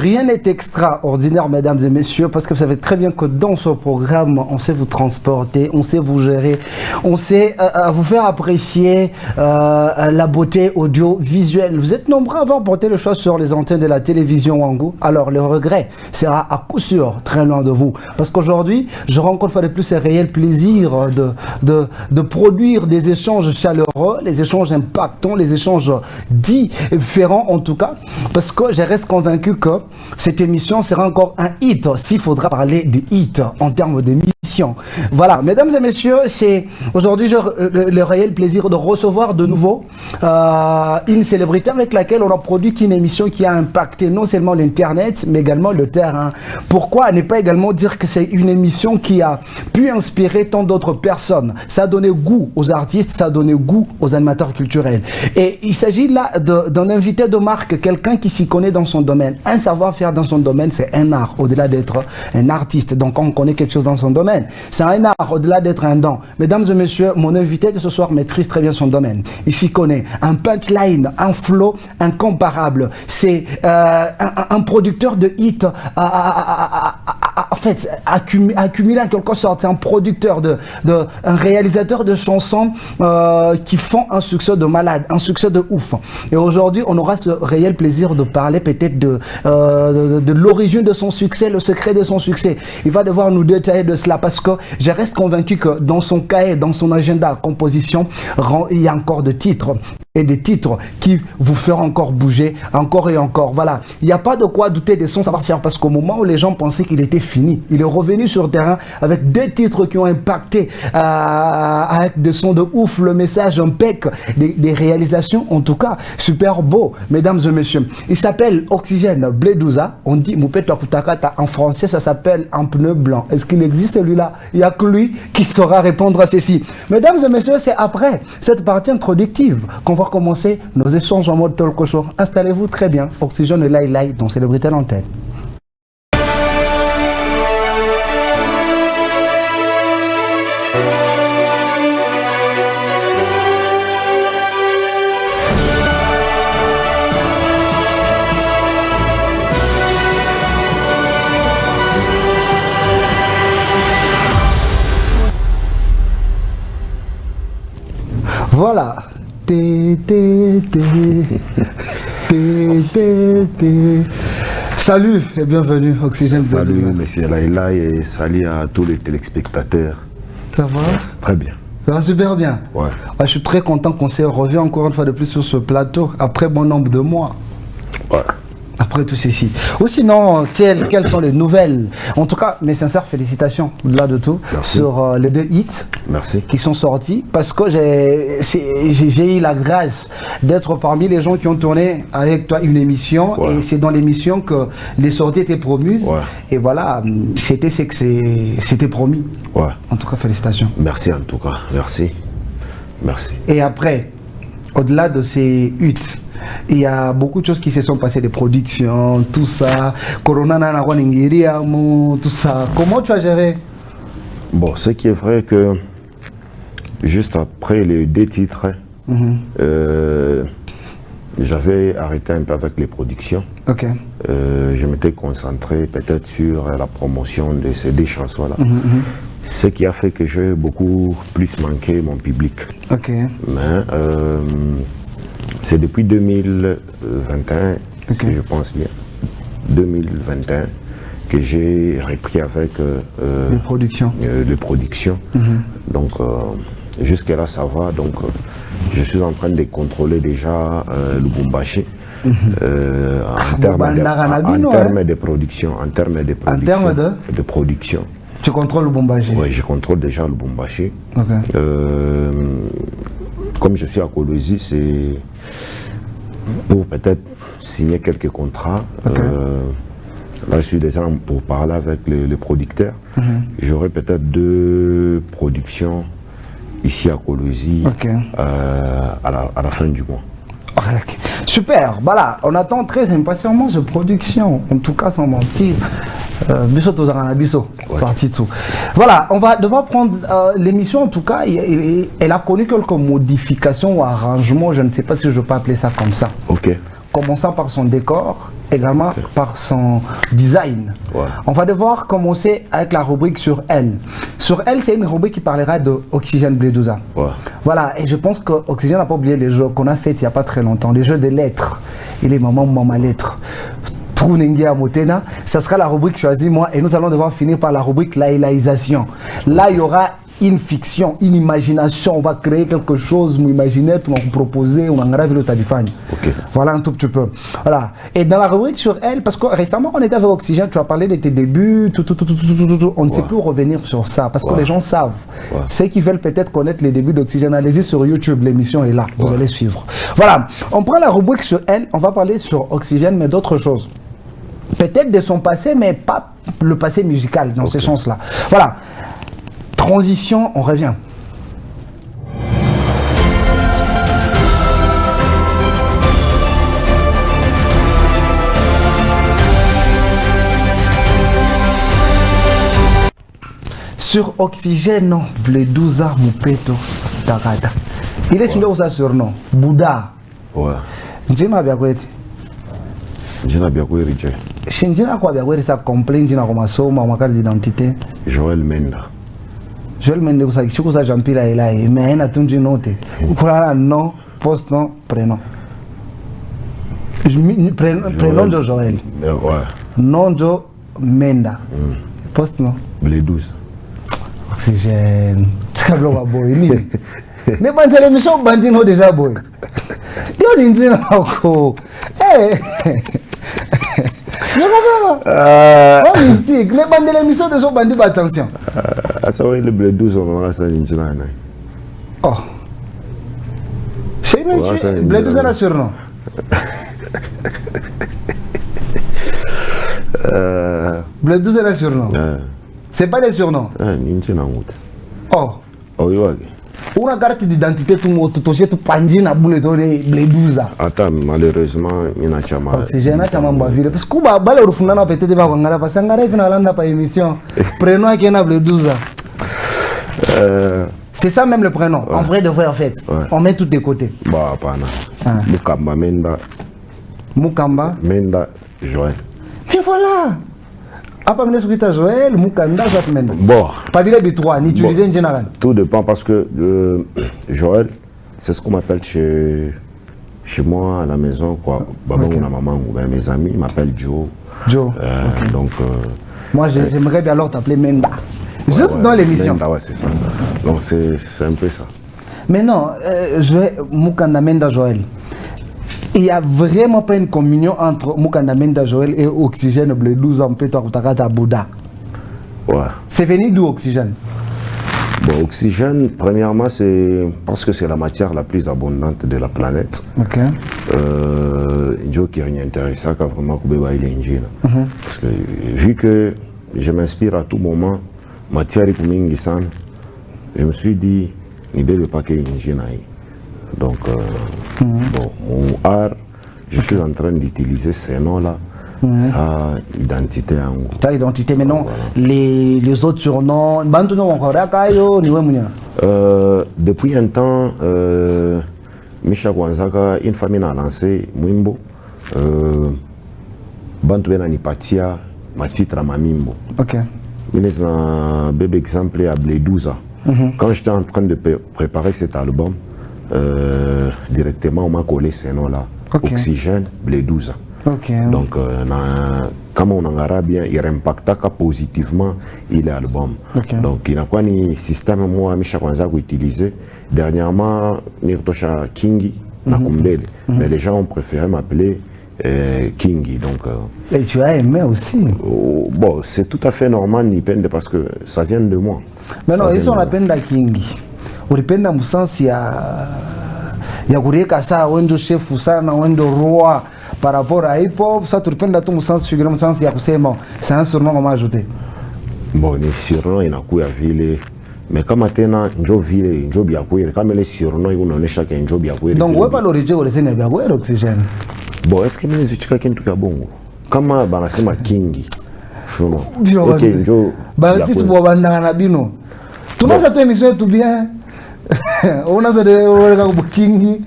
rien n'est extraordinaire, mesdames et messieurs, parce que vous savez très bien que dans ce programme, on sait vous transporter, on sait vous gérer, on sait vous faire apprécier la beauté audiovisuelle. Vous êtes nombreux à avoir porté le choix sur les antennes de la télévision Wangu. Alors, le regret sera à coup sûr très loin de vous. Parce qu'aujourd'hui, je rencontre une fois de plus ce réel plaisir de produire des échanges chaleureux, les échanges impactants, les échanges différents en tout cas. Parce que je reste convaincu que cette émission sera encore un hit, s'il faudra parler des hits en termes d'émission. Voilà, mesdames et messieurs, c'est aujourd'hui le réel plaisir de recevoir de nouveau une célébrité avec laquelle on a produit une émission qui a impacté non seulement l'internet, mais également le terrain. Pourquoi ne pas également dire que c'est une émission qui a pu inspirer tant d'autres personnes? Ça a donné goût aux artistes, ça a donné goût aux animateurs culturels. Et il s'agit là d'un invité de marque, quelqu'un qui s'y connaît dans son domaine. Un savoir-faire dans son domaine, c'est un art, au-delà d'être un artiste. Donc, on connaît quelque chose dans son domaine. C'est un art, au-delà d'être un don. Mesdames et messieurs, mon invité de ce soir maîtrise très bien son domaine. Il s'y connaît. Un punchline, un flow incomparable. C'est un producteur de hits, en fait, accumulé en quelque sorte. C'est un producteur, un réalisateur de chansons qui font un succès de malade, un succès de ouf. Et aujourd'hui, on aura ce réel plaisir de parler peut-être de l'origine de son succès, le secret de son succès. Il va devoir nous détailler de cela parce que je reste convaincu que dans son cahier, dans son agenda composition, il y a encore de titres et des titres qui vous feront encore bouger, encore et encore. Voilà, il n'y a pas de quoi douter de son savoir-faire parce qu'au moment où les gens pensaient qu'il était fini, il est revenu sur le terrain avec des titres qui ont impacté, avec des sons de ouf, le message impec, des réalisations en tout cas super beau, mesdames et messieurs. Il s'appelle Oxygène Bledouza, on dit Moupet Wakutakata, en français ça s'appelle un pneu blanc. Est-ce qu'il existe celui-là? Il n'y a que lui qui saura répondre à ceci. Mesdames et messieurs, c'est après cette partie introductive qu'on va commencer nos échanges en mode talk show. Installez-vous très bien. Oxygène est là, dans Célébrité à l'antenne. Voilà. Salut et bienvenue, Oxygène. Salut, monsieur Laïla, et salut à tous les téléspectateurs. Ça va? Très bien. Ça va super bien. Ouais. Je suis très content qu'on s'est revu encore une fois de plus sur ce plateau après bon nombre de mois. Ouais. Après tout ceci. Ou sinon, quelles sont les nouvelles? En tout cas, mes sincères félicitations, au-delà de tout, merci, sur les deux hits. Merci. Qui sont sortis. Parce que j'ai eu la grâce d'être parmi les gens qui ont tourné avec toi une émission. Ouais. Et c'est dans l'émission que les sorties étaient promues. Ouais. Et voilà, c'était promis. Ouais. En tout cas, félicitations. Merci en tout cas. Merci. Merci. Et après, au-delà de ces hits, il y a beaucoup de choses qui se sont passées, des productions, tout ça. Corona tout ça. Comment tu as géré? Bon, ce qui est vrai que juste après les deux titres, j'avais arrêté un peu avec les productions. Okay. Je m'étais concentré peut-être sur la promotion de ces deux chansons-là. Ce qui a fait que j'ai beaucoup plus manqué mon public. Okay. Mais c'est depuis 2021, okay, que je pense bien, 2021, que j'ai repris avec les productions. Donc jusqu'à là ça va. Donc je suis en train de contrôler déjà Lubumbashi en termes de production. En termes de production. Tu contrôles Lubumbashi? Oui, je contrôle déjà Lubumbashi. Okay. Comme je suis à Kolwezi, c'est pour peut-être signer quelques contrats. Okay. Là, je suis déjà pour parler avec les producteurs. J'aurai peut-être 2 productions ici à Kolwezi, okay, à la fin du mois. Okay. Super, voilà, on attend très impatiemment cette production, en tout cas sans mentir. Parti tout. Voilà, on va devoir prendre l'émission, en tout cas, elle a connu quelques modifications ou arrangements, je ne sais pas si je peux appeler ça comme ça. Ok. commençant par son décor, également par son design. Ouais. On va devoir commencer avec la rubrique sur elle. Sur elle, c'est une rubrique qui parlera de Oxygène Bledouza. Ouais. Voilà, et je pense qu'Oxygène n'a pas oublié les jeux qu'on a fait il n'y a pas très longtemps, les jeux des lettres. Et les mamans, maman lettres. Motena, ça sera la rubrique choisie moi et nous allons devoir finir par la rubrique laïlaïsation. Là il y aura une fiction, une imagination, on va créer quelque chose, nous imaginer, on va vous proposer, on va graver le tadifani. Voilà un tout petit peu. Voilà. Et dans la rubrique sur elle, parce que récemment on était avec Oxygène, tu as parlé de tes débuts, on ne sait plus revenir sur ça parce que les gens savent. Ceux qui veulent peut-être connaître les débuts d'Oxygène, allez-y sur YouTube, l'émission est là, vous allez suivre. Voilà, on prend la rubrique sur elle, on va parler sur Oxygène, mais d'autres choses. Peut-être de son passé, mais pas le passé musical dans ce sens-là. Voilà. Transition, on revient. Sur Oxygène, Bledouza Mupeto Takata. Il est sur sa surnom, Bouddha. Ouais. Njema Biakweti. Njema Biakweti. Shinjina kwa Biakweti sa complain njina kwa masomo au makali d'identité. Joël Menda. Joël Menda kusa jampila elai mais ina tunji note. Ukula nom, post nom, prénom. Prénom de Joël. Ouais. Nom de Menda. Post nom. Bledouza. Oxygène. Skablo wa boy ni. Ne bandele mission bandino déjà boy. Dio ninjina ko. Eh. Oh mystique, les bandes de l'émission de son bandit, attention. Ça va le Bledouza, on va ça ninjina. Oh. C'est une Bledouza la surnom. Bledouza la surnom. C'est pas les surnoms. Ninjina. Oh. Oh, oui. Une carte d'identité, tout le monde, tout le pandji na boule de Bledouza. Attends, malheureusement, il n'a pas mal. Oxygène n'a pas mal. Parce que bah, bah, le refundana peut-être pas qu'on a passé un garé final dans pas émission. Prénom qui est na Bledouza. C'est ça même le prénom. En vrai de vrai en fait. On met tout de côté. Bah, pas na. Mukamba Menda. Mukamba. Menda Joël. Mais voilà. Apa mene sukita Joël, Mukanda, Jacques Menda. Bon. Pas bien les trois, ni utiliser en général. Tout dépend parce que Joël, c'est ce qu'on m'appelle chez moi à la maison, quoi. Baba ou la maman ou bien mes amis m'appellent Joe. Joe. Donc. Moi, j'aimerais bien alors t'appeler Menda. Juste dans l'émission. Menda, ouais, c'est ça. Donc c'est un peu ça. Mais non, Mukanda Menda Joël. Il n'y a vraiment pas une communion entre Mukanda Menda Joël et Oxygène Bledouza Mpeto Takata Bouddha. Ouais. C'est venu d'où Oxygène? Bon, Oxygène, premièrement, c'est parce que c'est la matière la plus abondante de la planète. Ok. Joe qui est intéressant, quand vraiment parce que vu que je m'inspire à tout moment, matière je me suis dit, il ne devait pas qu'il y ait une. Donc, bon, mon art, je suis en train d'utiliser ces noms-là, sa identité en gros. Ta identité, mais non, voilà. les autres surnoms, depuis un temps, Misha Kwanzaka, une famille a lancé Mwimbo, Bantu Nipatia, ma titre à Mamimbo. Ok. C'est un bébé exemple à Bledouza. Quand j'étais en train de préparer cet album, directement on m'a collé ces noms-là. Oxygène, Bledouza. Donc, comme on en arabe bien, il impacta positivement l'album. Donc, il n'y a pas de système moi Misha Kwanza utilisé. Dernièrement, Nirtosha Kingi, mais les gens ont préféré m'appeler Kingi. Donc, et tu as aimé aussi? Bon, c'est tout à fait normal, parce que ça vient de moi. Mais non, ils sont la peine de Kingi. On dépend dans le sens, il y a Kureka ça, on est chef ou ça, on est roi par rapport à hip-hop, ça tu dépend dans ton sens, figure mon sens, il y a c'est un surnom qu'on m'a ajouté. Bon, les surnoms, il y a quoi à ville. Mais comme maintenant, Njo ville, Njo Biakwere, comme les surnoms, ils ont chacun Njo Biakwere. Donc, où est pas l'origine de l'Oxygène Biakwere, Oxygène? Bon, est-ce que les Uchica qui sont bons? Comme Banasema Kingi. Ok, Njo. Baptiste Bouabanda Bino. Tout le monde cette émission est tout bien. On a ça de Kingi.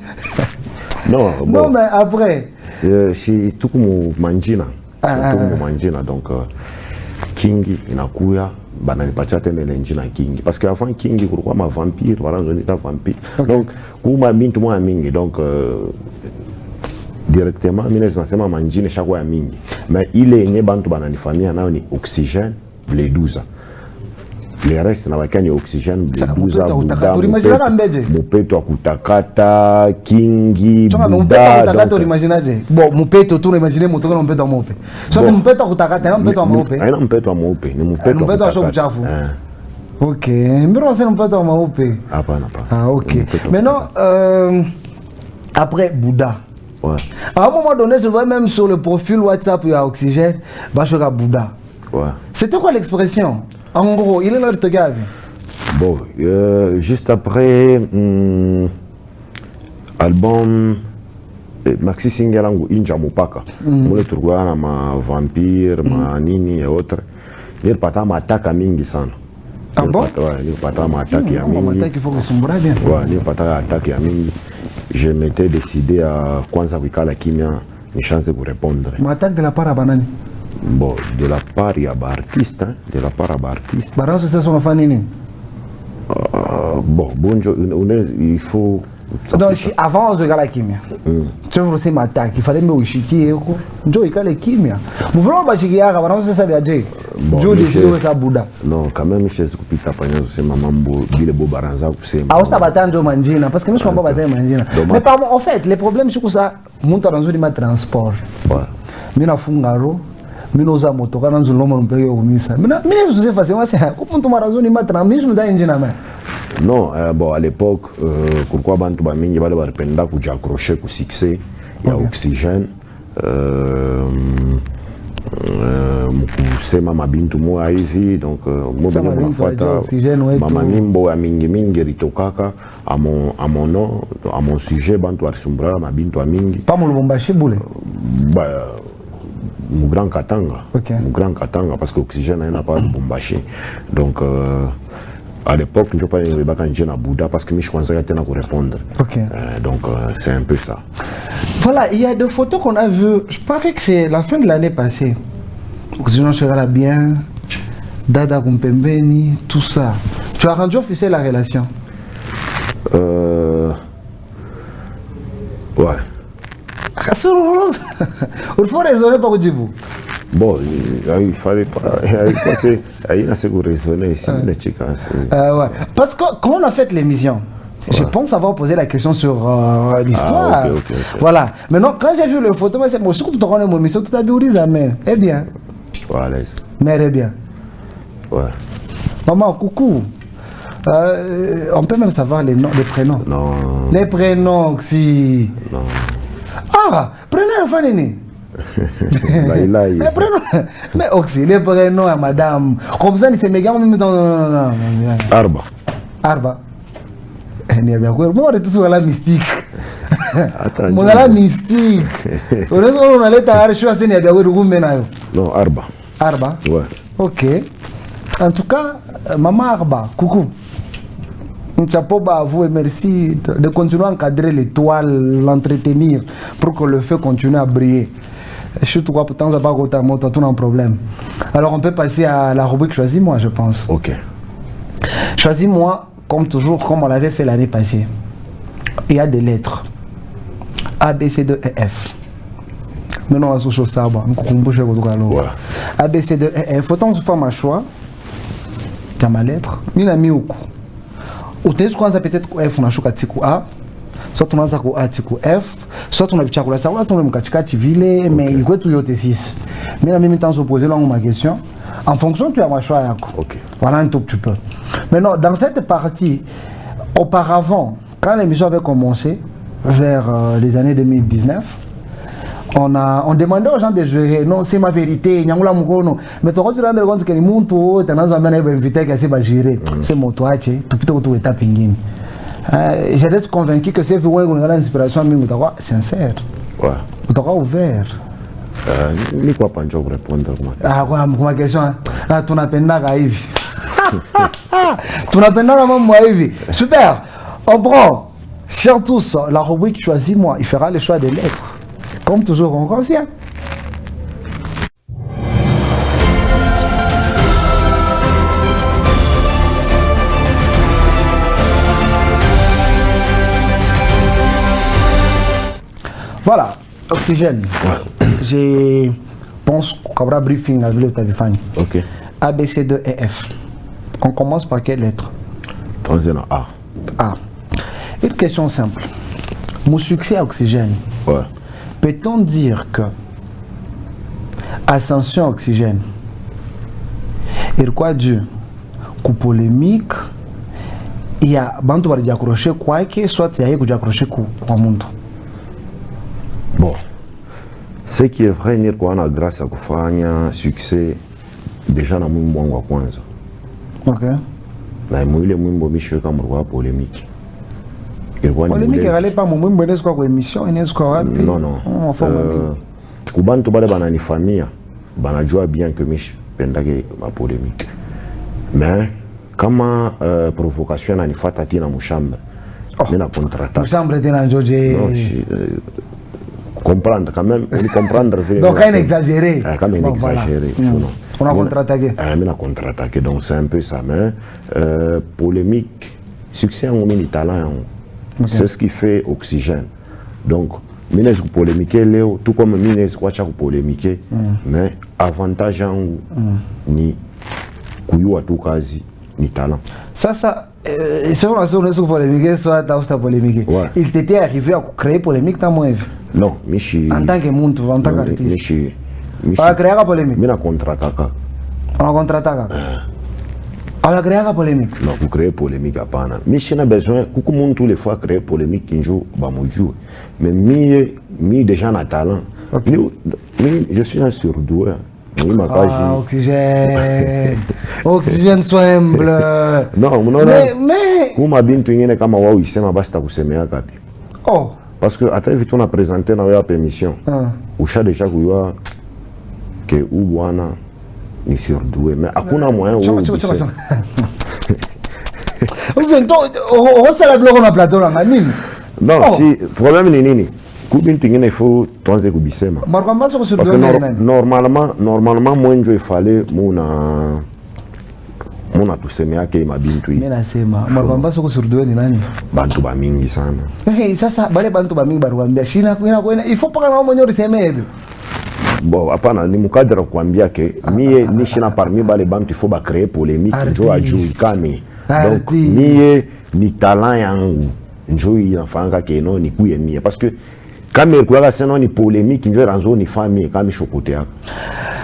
Non, non, mais après, si tukumu manjina. Tukumu manjina donc kingi inakuya bananipatia tena ile njina kingi parce que avant kingi kulikuwa ma vampire voilà nita vampire donc kuma bintu mwa mingi donc directement mimi nasema manjine shakwa ya mingi mais ile yenye bantu bananifamia nayo ni oxygène les 12 les restes na bakani oxygène les 12 mupeto wa kutakata kingi buda imaginaje bon mupeto tu imagine mutoka na mupeto mope so mupeto wa kutakata na mupeto wa mope haina mupeto wa mope ni mupeto wa kuchafu. Ok, mais c'est un peu dans ma OP. Ah, pas. Ah, ok. Maintenant, après Bouddha. Ouais. À un moment donné, je vois même sur le profil WhatsApp, il y a Oxygène, Bachora Bouddha. Ouais. C'était quoi l'expression? En gros, il est là, le gars. Bon, juste après, album Maxi Singalangu Inja Mupaka. Mule turguana ma vampire, ma nini et autres. Il pata ma attaque mingi sana. Ah bon? Il pata ma attaque ya mingi. Il faut que ça me bien. Ouais, il pata attaque ya mingi. Je m'étais décidé à kwanza wikala kimia ni chance de répondre. Ma attaque de la part à banane. Bon, de la part ya ba artiste, hein, de la part à ba artiste. Baran c'est son enfant nini? Bon, il faut. Donc avant de la kimia. Tu vois c'est ma attaque, il fallait me wichiki eko. Njo ikale kimia. Mvulana bashikia ka baran c'est ça bien dit. Njo décidé ça Bouddha. Non, quand même je sais kupita panya c'est mambo bile bo baranza kusema. Ah, on batanjo manjina parce que nous sommes pas batanjo manjina. Mais par en fait, les problèmes c'est que ça monte dans un transport. Ouais. Mina fungaro minoza moto kana nzuloma mpeke kumisa mina je facilement c'est comment tu marazo ni matra mismo da injina mais non bon à l'époque pourquoi bantu ba mingi bale barpenda kuja accrocher ku succès ya Oxygène mukusema mabintu mo hivi donc mo bana mafuata mama nimbo ya mingi ritokaka à mon nom à mon sujet bantu arisumbra mabintu ya mingi pas mo Lubumbashi bule mon grand Katanga, mon grand Katanga parce que Oxygène n'a pas de Lubumbashi. Donc à l'époque, je ne peux pas aller à Bouddha parce que je pensais que tu répondre. Donc c'est un peu ça. Voilà, il y a des photos qu'on a vues. Je parie que c'est la fin de l'année passée. Oxygène sera bien, Dada Kumpembeni, tout ça. Tu as rendu officiel la relation? Ouais. Il faut raisonner par Djibou. Bon, il fallait pas. Il y a ce que raisonner ici. Ouais. Parce que quand on a fait l'émission, je pense avoir posé la question sur l'histoire. Okay. Voilà. Maintenant, quand j'ai vu les photos, c'est bon, surtout quand on a mon émission, tout a bien dit, mais eh bien. Ouais, à l'aise. Mais eh bien. Ouais. Maman, coucou. On peut même savoir les noms, les prénoms. Non. Les prénoms, si. Non. Ah, prénom enfant né. Les prénoms. Mais aussi, les prénoms à madame. Comme ça, c'est méga. Arba. Arba. Ni bien quoi. Moi, on est tous sur la mystique. Attends. Mon la mystique. On allait t'arrêter. Je suis ni bien quoi. Non, Arba. Arba. Ouais. Ok. En tout cas, maman Arba, coucou. Mchapoba, vous et merci de continuer à encadrer l'étoile, l'entretenir pour que le feu continue à briller. Je suis tout pour temps à pas tout un problème. Alors on peut passer à la rubrique Choisis-moi, je pense. Ok. Choisis-moi, comme toujours, comme on l'avait fait l'année passée. Il y a des lettres. A, B, C, D, E, F. Maintenant on va sur ça, Voilà. A, B, C, D, E, F. Autant que je fasse ma choix, dans ma lettre, mina miuku. Utaweza kwanza peut-être F unashuka tiku A, soit tunaanza ku A tiku F, soit tunavichakula chakula tunamkatikati vile, mais kwetu yote sisi. Mimi nitaanza poser là ma question en fonction tu as ma choix yako. OK. Voilà un tout petit peu. Maintenant dans cette partie auparavant, quand l'émission avait commencé vers les années 2019, on demandait aux gens de gérer. Non, c'est ma vérité. Mais tu te rends compte que les gens qui sont invités à gérer, c'est mon toit. Je reste convaincu que c'est l'inspiration sincère. Ouais. Tu as ouvert. Ni quoi pas pour répondre. Ah, quoi, ma question. Ah, tu n'as pas de tu n'as pas de super. On prend. Chers tous, la rubrique Choisis-moi, il fera le choix des lettres. Comme toujours, on revient. Voilà, oxygène. Ouais. Je pense qu'on aura briefing à le téléphone. Ok. A, B, C, D, E, F. On commence par quelle lettre? Troisième A. A. Une question simple. Mon succès à oxygène, Ouais. peut-on dire que Ascension Oxygène est quoi dû coup polémique? Il y a bantu bali accroché quoi que soit il y a eu accroché quoi monde. Bon, ce qui est vrai ni kwa na grâce à kufanya succès déjà na mwimbo wangu wa kwanza. OK. Na mwile mwimbo mishweka mrwa polémique. Polémique elle pas mon mwimbo n'est quoi émission n'est quoi wapi? Non non. Kubantu bale bananifamia banajua bien que mishpendake ma polémique. Mais kama provocation nanifata tina mushamba. Mina contre-attaque. Mushamba tina George. Comprendre quand même, on comprendre. Donc quand exagéré. Quand même exagéré. On a contre-attaqué. On a contre-attaqué, donc c'est un peu ça. Mais polémique, succès en mini talent, c'est ce qui fait oxygène. Donc, mine je polémiquer Léo, tout comme mine je crois polémiquer, mais avantage en ni kuyua tout quasi ni talent. Ça c'est on a sur polémique, soit t'as polémique. Il t'était arrivé à créer polémique dans mon vie. Non, Michi. En tant que monde, en tant qu'artiste. Michi. Pas créer la polémique. Mina contre-attaque. On a contre-attaque. On a créé la polémique. Non, pour créer polémique à Pana. Michi n'a besoin, beaucoup de monde tous les fois créer polémique qui joue, bah mon joue. Mais mi déjà n'a talent. Je suis un surdoué. Oxygène. Oxygène soit humble. Non, mais. Kuma bintu ingine kama wao isema basta kusemea kapi. Oh. Parce que hata hivi tuna présenter na wewe permission. Usha déjà kujua que ubwana ni surdoué mais hakuna moyen où. On ça la bloque na plateau la nini? Non, si problème ni nini? Kubintu ingine il faut tuanze kubisema. Markwamba soko Parce que normalement moi ndio ifale muna tusemea ke mabintu hii. Mimi nasema Markwamba soko surdoué ni nani? Bantu ba mingi sana. Sasa bale bantu ba mingi barwambia shina kwenda il faut pas na mwenye usemee. Bon, hapana ni mukadra kuambia ke mie nishina parmi bale bantu il faut ba créer polémique njo ajulikane. Donc mie ni talent yangu njo inafanga ke no ni kuye mie parce que kama ilikuwa sema ni polémique njo ranzo ni famille kama shokote yako.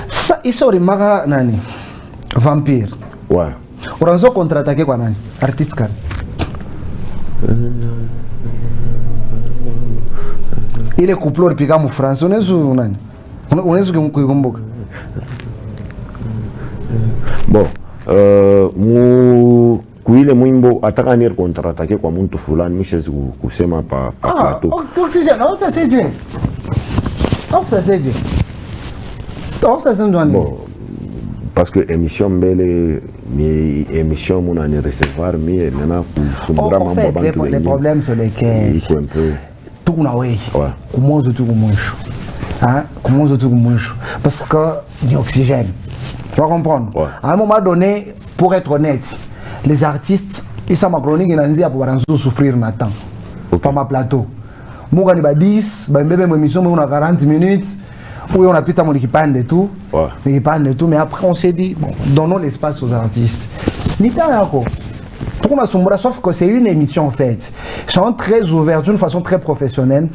Sasa isori maka nani? Vampire. Ouais. Uranzo contre-attaquer kwa nani? Artiste kan. Ile couple pika mu France unezu nani? Unezu kuikumbuka. Bon, mu kuile mwimbo ataka ni contre-attaquer kwa mtu fulani mishezi kusema pa plateau. Oxygène, on ça c'est Dieu. On ça c'est Dieu. On ça c'est Dieu. Bon, parce que émission mbele ni émission mon année recevoir mais maintenant kumbura mambo bantu les problèmes sur lesquels il un peu tout na way. Ouais. Comment tout moucho. Hein? Comment tout moucho parce que ni oxygène. Tu vas comprendre. Ouais. À un moment donné, pour être honnête, les artistes ils sont ma chronique ils n'ont pour baranzo souffrir maintenant. Pas ma plateau. Moi quand il va 10, bah mbebe mon émission on a 40 minutes. Oui, on a pu t'amener qui parle de tout, mais après on s'est dit, bon, donnons l'espace aux artistes. Sauf que c'est une émission en fait, sont très ouvert d'une façon très professionnelle.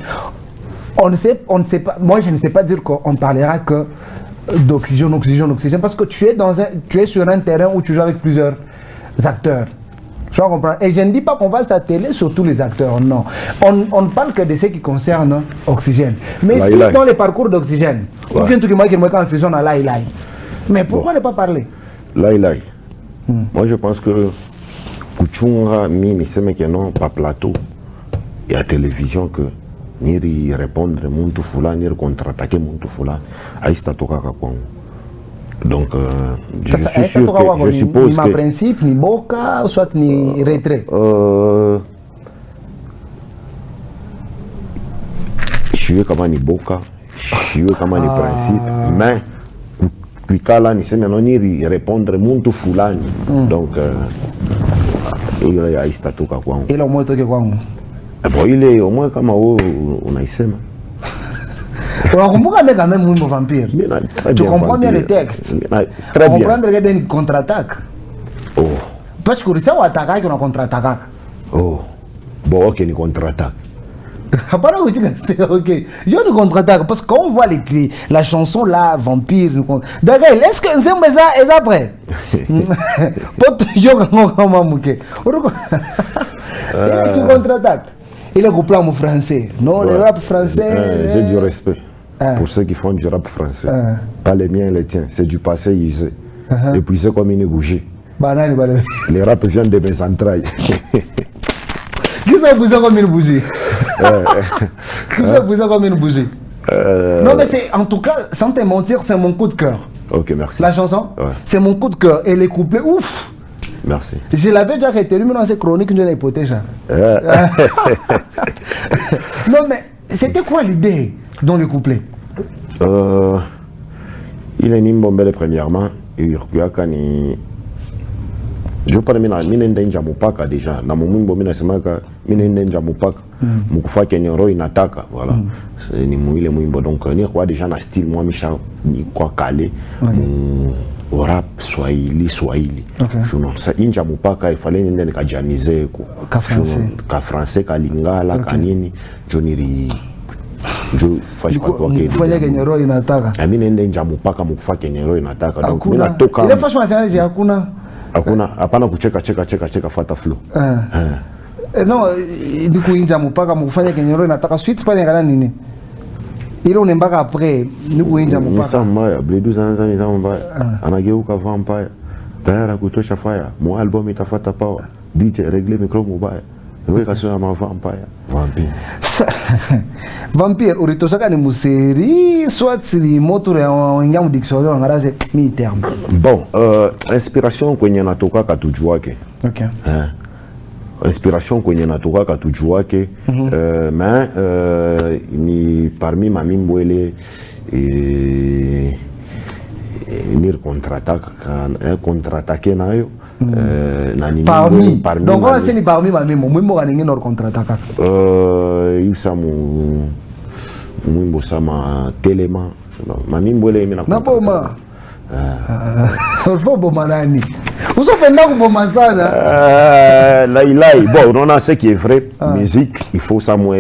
On ne sait pas, moi je ne sais pas dire qu'on parlera que d'oxygène, parce que tu es sur un terrain où tu joues avec plusieurs acteurs. Je comprends. Et je ne dis pas qu'on va s'atteler sur tous les acteurs, non. On ne parle que de ce qui concerne Oxygène. Mais si dans les parcours d'Oxygène, ou bien tout le monde qui est en fusion à Lai. Mais pourquoi ne pas parler? Lai. Moi je pense que Kuchunga, ni sema que non, pas plateau, et à télévision que ni répondre muntu fula, ni contre-attaquer muntu fula, aïsta toka kakwangu. Donc, je suis sûr que, je suppose que... Ni principe, ni boka, soit ni retrait. Je suis comme ni boka, Je veux comment les principes. Mais, kuikala ni sema noni répondre muntu fulani. Donc, il y a istatoka kwangu. Il a au moins toke kwangu. Bon, il est au moins comme on a isema. On comprend quand même Mwimbo Vampire. Tu comprends bien le texte. Très bien. Comprendre qu'il y a une contre-attaque. Oh. Parce que ça, on attaque, on contre-attaque. Oh. Bon, ok, une contre-attaque. Ok. Il y a une contre-attaque. Parce que quand on voit la chanson là, Vampire, d'ailleurs, est-ce que c'est ça et après pas toujours comment mouquer. Est-ce que contre-attaque? Il est couplé en français. Non, le rap français. J'ai du respect pour ceux qui font du rap français. Pas les miens, les tiens. C'est du passé usé. Et puis c'est comme une bougie. Les rap viennent de mes entrailles. Qui sont poussés comme une bougie? Qui sont poussés comme une bougie? Non, mais c'est en tout cas, sans te mentir, c'est mon coup de cœur. Ok, merci. La chanson, c'est mon coup de cœur. Et les couplets, ouf! Merci. Je l'avais déjà retenu, mais dans ces chroniques, je l'ai hypothèse. Non, mais c'était quoi l'idée dans le couplet? Il est une bombe premièrement. Je parle de Jamupaka déjà. Na mumbo mina semaka mine Jamupaka. Mukufa kenyoro inataka voilà. C'est ni muile muimbo donc ni quoi déjà na style moi Micha ni quoi calé. Au rap swahili. Je non ça inja mupaka il fallait nende ka jamize ko. Ka français ka lingala ka nini joniri. Je fais pas quoi que. Fanya kenyoro inataka. Amine nende nja mupaka mukufa kenyoro inataka donc mina toka. Ile fashion nationale hakuna. Hapana kucheka fata flow. Non, du coup inja mupaka mukufanya kenyoro inataka suite pale ngala nini? Ile unembaka après du coup inja mupaka. Nisamba bledu zanza nisamba anageuka vampire. Tayari kutosha fire. Mo album itafuata power. DJ regle micro mobile. Wewe kasema ma vampire. Vampire uritosaka ni museri soit si moto ya ingamu dictionnaire ngaraze mi terme. Bon, inspiration kwenye natoka katujuake. OK. Inspiration kwenye natoka katujuake mais ni parmi ma mimbwele ni contre-attaque nayo. Parmi. Donc on c'est ni parmi ma mimo mwimbo kaningi nor contre-attaque. Yusa mwimbo sama telema. Ma mimbwele mina. Na boma. Faut boma nani. Vous savez kuboma sana. Laïlaï. Bon, on a ce qui est vrai. Musique, il faut ça moi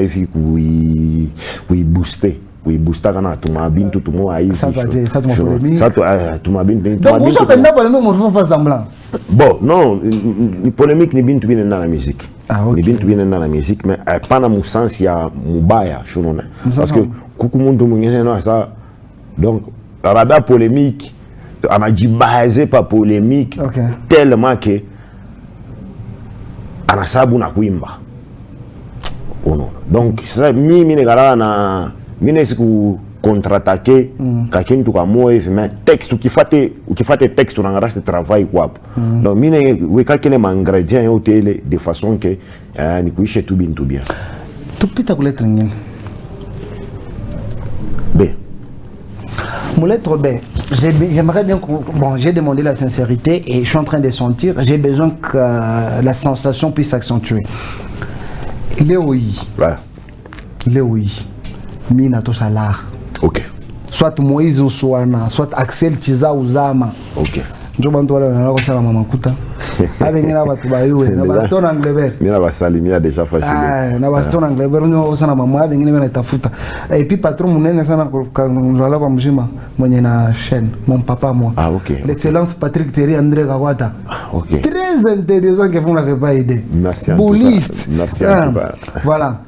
oui booster. Oui, booster kana tumabintu tumo aizi. Ça tumabintu. Donc vous savez pas le même on fait semblant. Bon, non, ni polémique ni bintu bien dans la musique. Ni bintu bien dans la musique mais pas dans mon sens ya mubaya shunona. Parce que kuku muntu mwingine na ça donc rada polémique on a dit basé pas polémique tellement que ana sabu na kuimba. Donc ça mimi negara na mine siku contre-attaquer quelqu'un tu comme moi mais texte ukifate texte unangara ce travail quoi. Donc mine we quelqu'un ingrédient au télé de façon que ni kuishe tout bien. Tout pita ku lettre ngine. B. Mon lettre B. J'aimerais bien bon, j'ai demandé la sincérité et je suis en train de sentir, j'ai besoin que la sensation puisse s'accentuer. Léoï. Ouais. Léoï. Mina to salar. OK. Soit Moïse Ousouana, soit Axel Chiza Uzama. OK. Njo bantu wale wanala kwa sala mama kuta. Abengina batu bayuwe na baston angleber. Mina basalimia déjà fâché. Na baston angleber nyo sana mama abengina bana tafuta. Et puis patron munene sana kwa njala kwa mjima mwenye na chaîne mon papa moi. Ah OK. L'excellence Patrick Thierry André Kawata. OK. Très intéressant que vous n'avez pas idée. Merci. Bouliste. Merci. Voilà.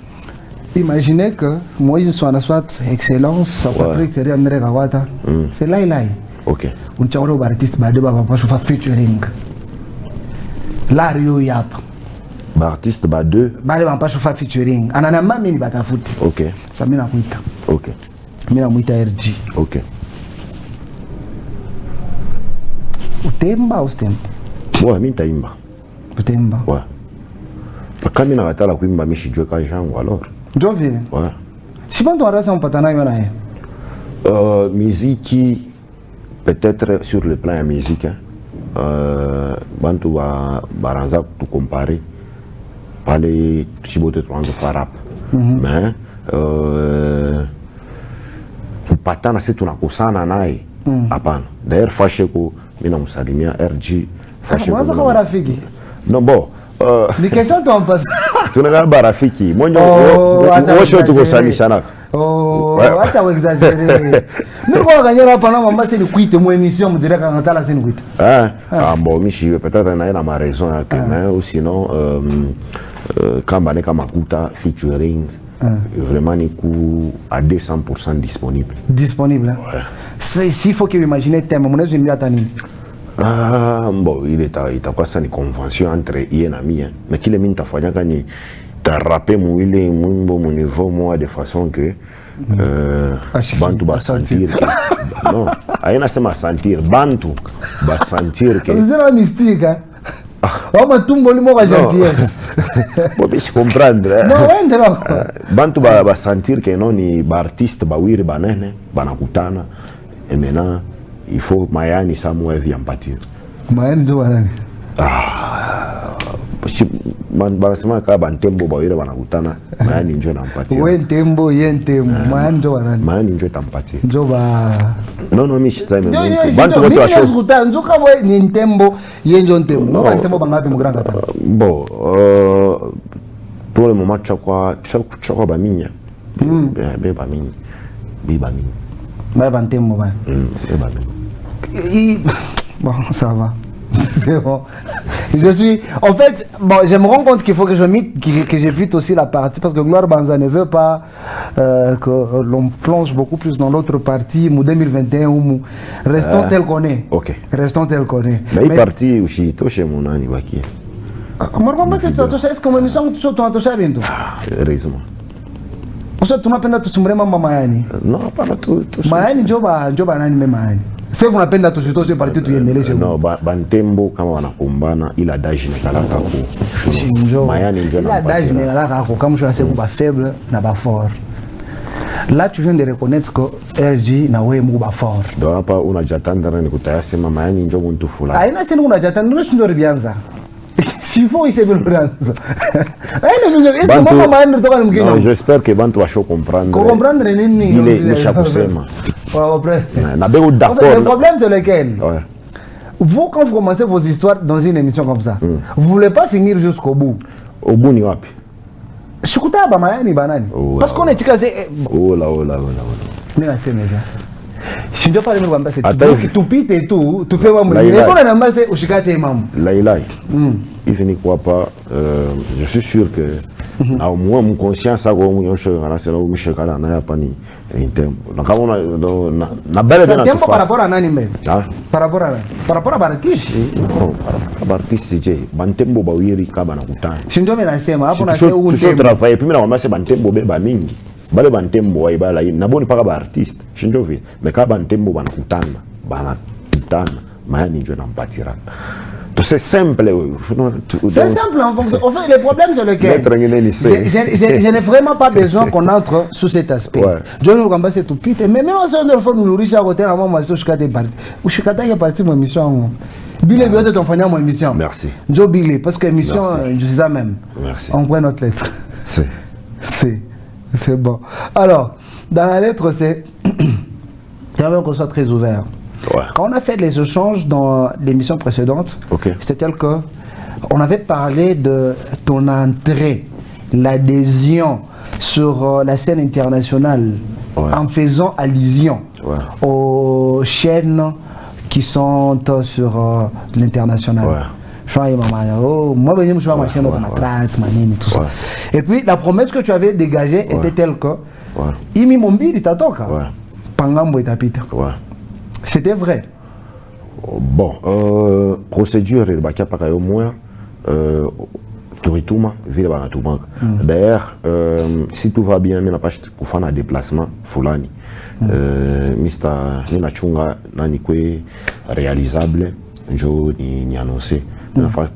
Imaginez que Moïse soit excellence, Patrick Thierry André Kawata. C'est là. OK. Un chawro artiste bade baba pas faire featuring. Lario yap. Artiste bade baba pas faire featuring. Anana mami ni batafuti. OK. Ça mina kuita. OK. Mina muita RG. OK. Utemba ou stemba? Ouais, mimi taimba. Utemba. Ouais. Kama mina watala kuimba mishi jwe ka jangu alors. Jove. Ouais. Si bantu arasa mpatana yo naye. Musique qui, peut-être sur le plan de la musique, Bantu va Baranza tout comparer, parler Chibote Transfer rap. Mais, pas tant c'est tout na kosana nae. Hapana. D'ailleurs, fâché que mina musalimia RG. Fâché que. Comment ça va Rafiki? Non bon. Les questions t'en passent. Tu n'as pas Rafiki. Moi, je suis tout ça. Oh, ça va exagérer. Mais quand on gagne pendant maman c'est le quitte mon émission me dirait quand on a la scène quitte. Ah bon, Michi peut-être on a ma raison mais ou sinon quand Baneka Makuta featuring vraiment un coup à 200% disponible. Disponible. Ouais. S'il faut que vous imaginez thème mon est une atani. Ah bon, il a quoi ça une convention entre I et ami mais qu'il est mis ta foyer gagner. T'as rappé mon niveau moi de façon que Bantu va sentir que non aina sema sentir Bantu va sentir que c'est la mystique hein on m'a tout molli moi gentillesse bon je comprendre non Bantu va sentir que non ni artiste ba wiri banene banakutana et maintenant il faut Mayani Samuel vient partir Mayani ndo banani banasema kama bantembo bawire banakutana Mayani njo nampatia wewe tembo Mayani njo banani Mayani njo tampatia njo ba non mimi sitame bantu wote wa show kuta njo kama ni ntembo yenjo ntembo bantembo bangapi mgranga ta bon pour le moment chakwa ba minya be ba minya ba bantembo ba ba minya bon ça va. C'est bon. Je suis. En fait, bon, je me rends compte qu'il faut que j'évite aussi la partie parce que Gloire Banza ne veut pas que l'on plonge beaucoup plus dans l'autre partie, 2021 ou restons tel qu'on est. Ok. Restons tel qu'on est. Mais il parti aussi, toi chez mon ami Waki. Est-ce que mon émission tu sois toi bientôt? Heureusement. On se tourne à peine à tout sombrer maman Mayani. Non, pas tout. Mayani, Joba nani même Mayani. C'est vous n'appelez tout surtout ce parti tu es chez non bantembo kama wanakumbana ila daji ne kalaka ko Shinjo Mayani ndio ila daji ne kalaka ko kama je sais ba faible na ba fort. Là tu viens de reconnaître que RG na wewe mu ba fort. Donc hapa unajatandana ni kutayasema Mayani ndio mtu fulani. Haina sema unajatandana ndio rianza. Sifo ise bilanza. Est-ce que mama Mayani ndio kama mkenya? Non, j'espère que bantu wa show comprendre. Comprendre nini? Il est kusema. Le problème c'est lequel? Vous, quand vous commencez vos histoires dans une émission comme ça, vous ne voulez pas finir jusqu'au bout. Au bout, ni wapi? Shikuta ba mayani banani. Parce qu'on est tikazé. Oh là. Mais là c'est méga. Si tu parles de c'est tout pite et tout, tu fais maman. Et quand on a amassé au shikate maman. Là. Il finit quoi pas? Je suis sûr que au moins mon conscience a au moins c'est là où Michel Kala n'a pas ni tempo. Donc on a belle bien. Tempo par rapport à nani même. Par rapport à Bartis. Non, par rapport à Bartis c'est bantembo ba wiri kaba na kutana. Shinjo me nasema hapo na sema un tempo. Travailler puis na mama bantembo be ba mingi. Bale bantembo wa ibala na boni paka ba artiste. Shinjo vi. Mais kaba bantembo banakutana. Mayani ndio nampatira. C'est simple. C'est simple en fonction. En fait, le problème c'est lequel je n'ai vraiment pas besoin qu'on entre sous cet aspect. Je ne sais pas si c'est tout pite. Mais maintenant, si on doit nous nourrir à côté, on va se faire parti. Ou je suis parti de mon émission. Billy, tu es ton fan de mon émission. Merci. Joe Billy, parce que l'émission, je sais ça même. Merci. On prend notre lettre. C'est bon. Alors, dans la lettre, c'est. J'aimerais qu'on soit très ouvert. Ouais. Quand on a fait les échanges dans l'émission précédente, c'était tel que on avait parlé de ton entrée, l'adhésion sur la scène internationale, en faisant allusion aux chaînes qui sont sur l'international. Moi, je suis ma chaîne tout ça. Et puis la promesse que tu avais dégagée était telle que Imi Mombi t'atoka, Pangambo et Tapita. C'était vrai. Bon, procédure, il y a au moins Torituma, ville Banatuma. D'ailleurs, si tout va bien, il n'y a pas pour faire un déplacement, Fulani. Mr. Ninachunga, Nanikwe, réalisable, je n'y annoncé. Il n'y a pas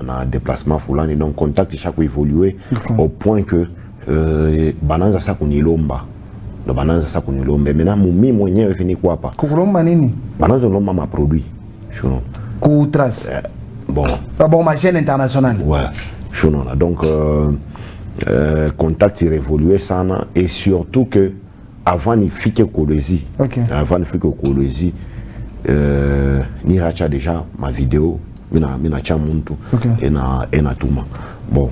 un déplacement, Fulani, donc contact chaque fois évolué au point que Bananza Sakunilomba. Donc bananza ça qu'on lombe maintenant mimi mwenyewe fini quoi pas. Kukulomba nini? Bananza lomba ma produit. Kutrace. Bon. Ah bon, ma chaîne internationale. Ouais. Donc contact il évoluait ça et surtout que avant il fit que Kolwezi. OK. Avant il fit que Kolwezi ni racha déjà ma vidéo mina cha muntu et na tuma. Bon.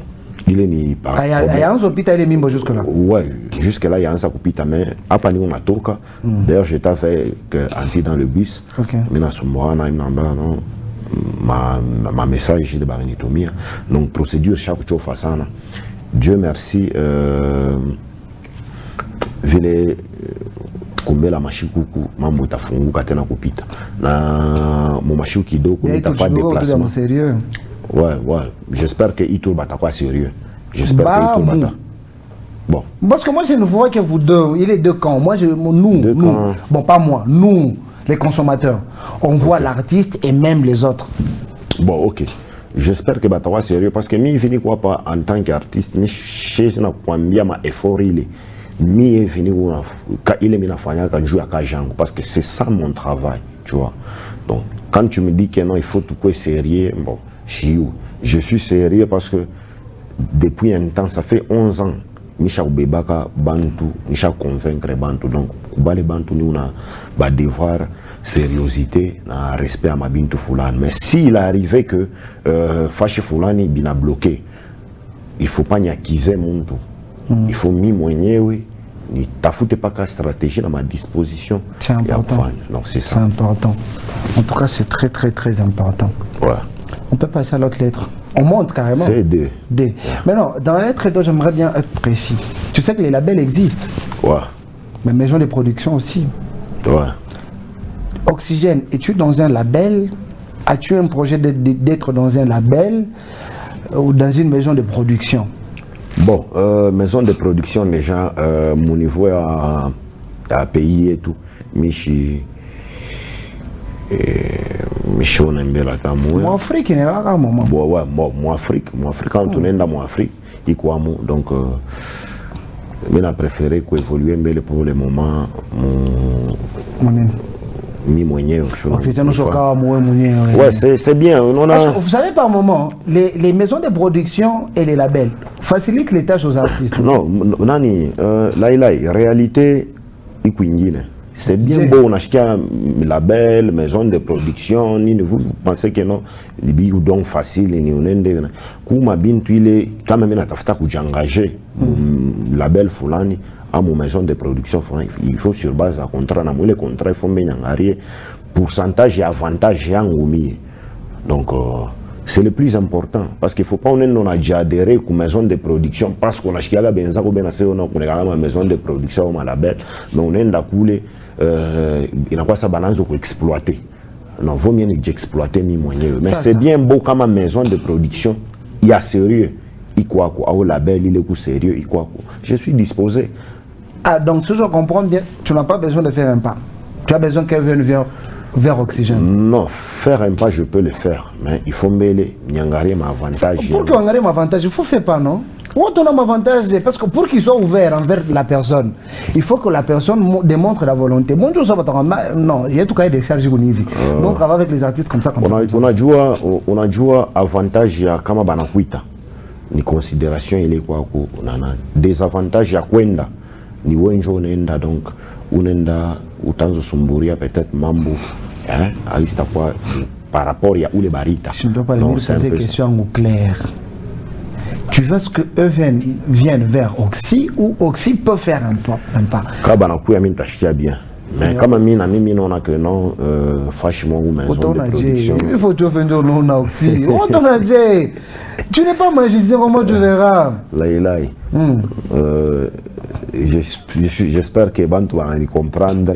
Il est ni par il y a un hôpital mimbo jusque là. Ouais, jusque là il y a un hôpital mais après nous on a toka. D'ailleurs j'étais fait que anti dans le bus. OK. Mina sumwa na non ma message de barinitomia. Donc procédure chaque chose façana. Dieu merci vile kumbela mashikuku mambo itafunguka tena kupita. Na mu mashiku kidogo nitafanya déplacement. Sérieux. Ouais, j'espère que Itour batakuwa sérieux. J'espère que Itour bata. Bon. Parce que moi je ne vois que vous deux, il est deux camps. Moi nous, bon pas moi, nous les consommateurs, on voit l'artiste et même les autres. Bon, ok. J'espère que batakuwa sérieux parce que mi vini quoi pas en tant qu'artiste, mi chez na kwambia ma effort il est. Mi vini il est minafanya ka jouer à jango parce que c'est ça mon travail, tu vois. Donc quand tu me dis que non, il faut tout quoi sérieux, bon. Je suis sérieux parce que depuis un temps, ça fait 11 ans, Misha Ubebaka Bantu, Misha convaincre Bantu. Donc, Kubale Bantu, nous avons devoir sérieuxité, respect à ma Bintu Foulane. Mais s'il arrivait que Fache Foulane est bloqué, il ne faut pas n'y acquiser mon tout. Il faut m'y moigner, oui. Ni t'affute pas qu'à stratégie à ma disposition. C'est important. Non, c'est ça. C'est important. En tout cas, c'est très, très, très important. Ouais. On peut passer à l'autre lettre. On monte carrément. C'est D. D. Mais non, dans la lettre D, j'aimerais bien être précis. Tu sais que les labels existent. Ouais. Mais maison de production aussi. Ouais. Oxygène, es-tu dans un label? As-tu un projet d'être dans un label ou dans une maison de production? Bon, maison de production déjà, mon niveau à pays et tout. Michi. Michon Mbela Kamou. Moi Afrique, il n'y a pas un moment. Ouais, moi Afrique quand on est dans mon Afrique, il quoi donc mais a préféré qu'évoluer mais pour le moment mi moyen. Ouais, c'est bien. On a... Vous savez par moment, les maisons de production et les labels facilitent les tâches aux artistes. Non, nani, là, réalité, c'est bien beau, on achète un label, maison de production, vous pensez que non, les billes donc facile, Kuma bintu il est quand même engagé label Fulani à mon maison de production, il faut sur base à contrat, les contrats, il faut bien pourcentage et avantage donc c'est le plus important parce qu'il ne faut pas on a déjà adhéré à maison de production parce qu'on a acheté la benza ou bien on a maison de production ou label mais on est coulé il n'a pas sa balance pour exploiter. Non, vaut mieux exploiter ni moyen. Mais c'est bien beau comme maison de production, il y a sérieux, il quoi au label il est sérieux, il quoi. Je suis disposé. Ah donc si je comprends bien, tu n'as pas besoin de faire un pas. Tu as besoin qu'elle vienne vers Oxygène. Non, faire un pas je peux le faire, mais il faut mêler Nyangari ma avantage. Pour que Nyangari ma avantage, il faut faire pas non. On a un avantage parce que pour qu'il soit ouvert envers la personne, il faut que la personne démontre la volonté. Bonjour, ça va non, il y a tout cas des charges donc on travaille avec les artistes comme ça. On a joué avantage à Kama Banakuita. Ni considération il est quoi des avantages à Kwenda ni wenjo nenda donc unenda utanzo sumburia peut-être mambo hein alista quoi par rapport à où les barita. Je ne dois pas lui poser des questions claires. Tu veux ce que eux viennent vers Oxy ou Oxy peut faire un pas. Kabanakuya min tachia bien. Mais comme mimi non a que non franchement ou maison de production. Il faut te vendre non Oxy. On t'en a dit. Tu n'es pas magicien, comment tu verras. Laïlaï. J'espère que Bantu va y comprendre.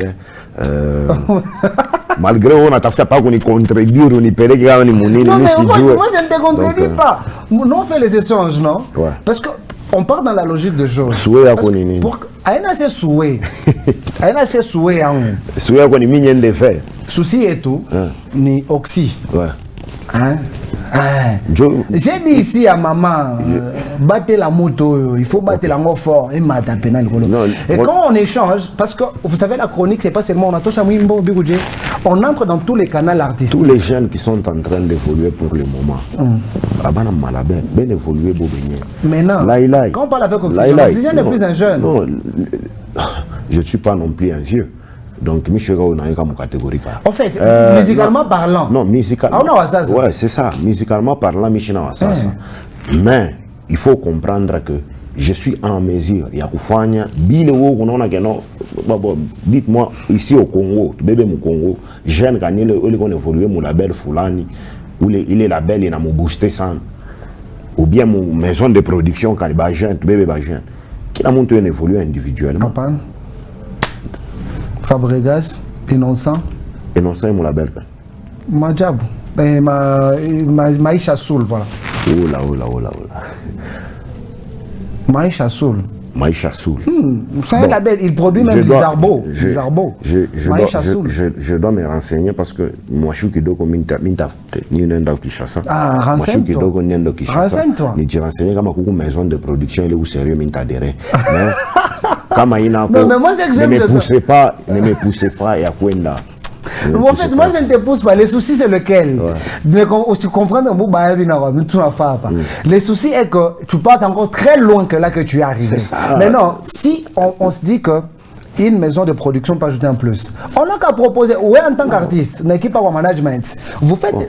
Malgré on a fait pas qu'on y contribue, on y perd que on y monnaie. Non mais moi je ne te contredis pas. Nous on fait les échanges, non? Ouais. Parce que on part dans la logique des choses. Souhait à Konini. Pour Aïna c'est souhait. Aïna c'est souhait à on. Souhait à Konini mien de faire. Souci et tout. Ni Oxy. Ouais. Hein? J'ai dit ici à maman, battez la moto, il faut battre la moto fort. Et quand on échange, parce que vous savez, la chronique, c'est pas seulement on a tous on entre dans tous les canaux artistiques. Tous les jeunes qui sont en train d'évoluer pour le moment, bien évoluer. Maintenant, quand on parle avec Oxygène n'est plus un jeune. Non, je ne suis pas non plus un vieux. Donc, catégorie. En fait, musicalement parlant. Non, musicalement. Ouais, c'est ça. Musicalement parlant, mais il faut comprendre que je suis en mesure. Il y a dites-moi, ici au Congo, bébé mon Congo, jeune gagné le évolué mon label Fulani, où il est label, il a mon boosté sans. Ou bien mon maison de production, quand il est jeune, bébé jeune. Qui a monté un évolué individuellement. Fabregas, Innocent. Innocent est mon label. Majab. Maïcha Soul, voilà. Oh là. Maïcha Soul. Maïcha Soul. C'est un label, il produit même des arbos. Je dois me renseigner parce que moi je suis renseigne-toi. Je renseigner comme une maison de production et où sérieux m'intadéré. Ne me poussez pas et à quoi en fait, moi je ne te pousse pas. Les soucis, c'est lequel? Tu comprends? Les soucis est que tu partes encore très loin que là que tu es arrivé. Maintenant, si on se dit que une maison de production peut ajouter un plus, on n'a qu'à proposer, ouais, en tant qu'artiste, une équipe en management, vous faites bon,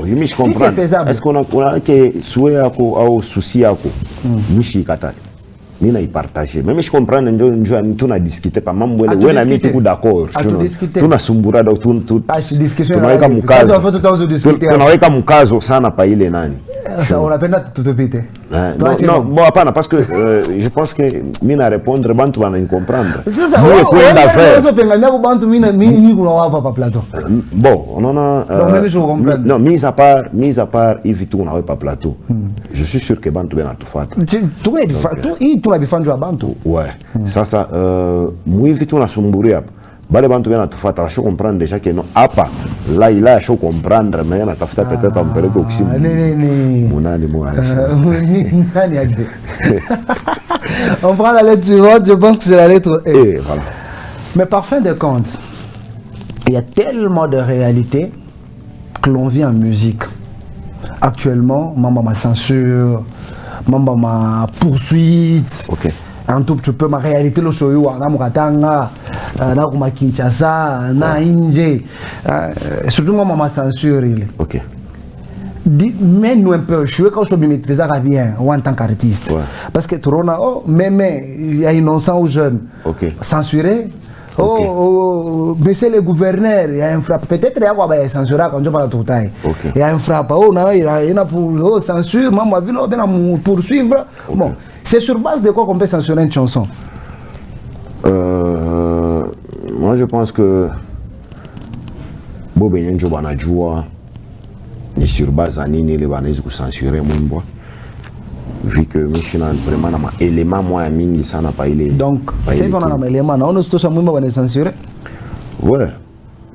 je comprends. Si c'est faisable. Est-ce qu'on a que souhait à souci à Michi Katari? Mina y partager. Même je comprends tout na discuter pas même ouais na mis tout d'accord. Tout na sumbura do tout discussion. Tunaweka mkazo sana pa ile nani. Ça on appelle tout pité. Non, bon hapana parce que je pense que mina répondre bantu bana comprendre. C'est ça. Bon, on en a non, mise à part il tout na pas plateau. Je suis sûr que bantu bana tout fait. Tu bifanjo abantu. Ouais. Sasa moi vitu na sumburi hapa. Bale bantu bana tufata je comprendre déjà que non apa là il a je comprendre mais na tafuta peut-être on peut aussi. Monani moi. On prend la lettre suivante, je pense que c'est la lettre E. Et voilà. Mais par fin de compte, il y a tellement de réalités que l'on vit en musique. Actuellement, maman ma censure, maman ma poursuite. OK. Un tout petit peu ma réalité le show na Muratanga, na kuma Kinshasa, na Inje. Surtout maman ma censure il. OK. Mets-nous un peu, je suis quand je maîtrise bien en tant qu'artiste. Ouais. Parce que tout mais il y a innocent ou jeune. OK. Censuré. Monsieur le gouverneur, il y a un frappe. Peut-être qu'il y a un censura quand je parle tout le temps. Il y a un frappe. Il y a pour censure, maman ville, on poursuivre. Bon, c'est sur base de quoi qu'on peut censurer une chanson? Moi, je pense que Bobé Njobanajua est sur base à Nini les Banais pour censurer mon bois. Vu que Michel vraiment un élément moi mingi ça n'a pas il est donc c'est qu'on a un élément on est tous moi on est censuré ouais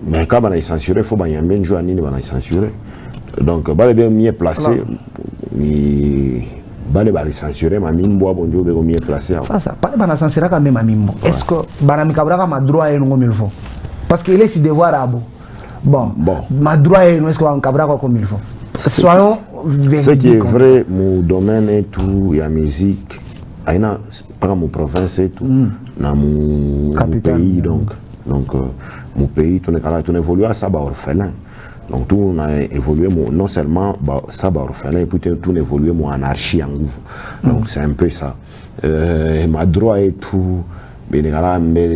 mais quand on est censuré faut bien jouer à Nini on est censuré donc bah bien mieux placé ni bah les censuré ma mimbo bon Dieu bien mieux placé ça pas les censuré quand même ma mimbo est-ce que bah mi kabra ma droit et non comme il faut parce qu'il est si devoir à bon ma droit et non est-ce qu'on kabra comme il faut. Soyons ce qui est vrai, mon domaine et tout, il y a musique, il y a pas mon province et tout, dans mon pays, donc mon pays, tout évolue à ça, orphelin. Donc tout on a évolué, non seulement ça, orphelin, et puis tout évolué, mon anarchie en gouffre. Donc c'est un peu ça. Ma droit et tout. Mais